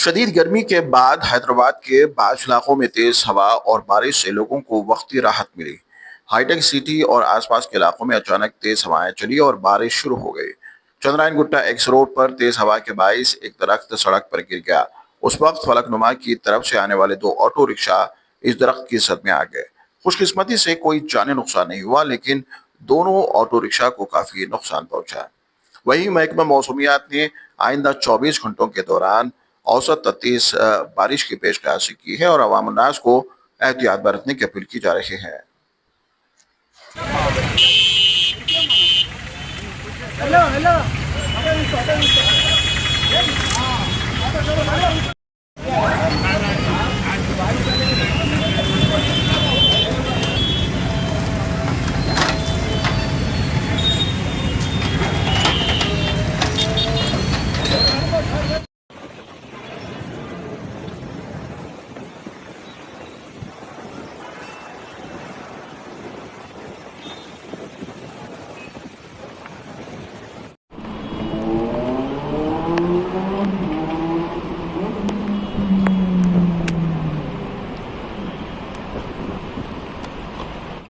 शदीद गर्मी के बाद हैदराबाद के बाज़ इलाकों में तेज हवा और बारिश से लोगों को वक्ती राहत मिली। हाईटेक सिटी और आसपास के इलाकों में अचानक तेज हवाएं चली और बारिश शुरू हो गई। चंद्रायन गुट्टा एक्स रोड पर तेज हवा के बाइस एक दरख्त सड़क पर गिर गया। उस वक्त फलकनुमा की तरफ से आने वाले दो ऑटो रिक्शा इस दरख्त की जद में आ गए। खुशकिस्मती से कोई जानी नुकसान नहीं हुआ, लेकिन दोनों ऑटो रिक्शा को काफी नुकसान पहुंचा। वहीं महकमा मौसमियात ने आइंदा 24 घंटों के दौरान औसत 33 बारिश की पेशकश की है और अवाम उन्नास को एहतियात बरतने की अपील की जा रही है। Hello hello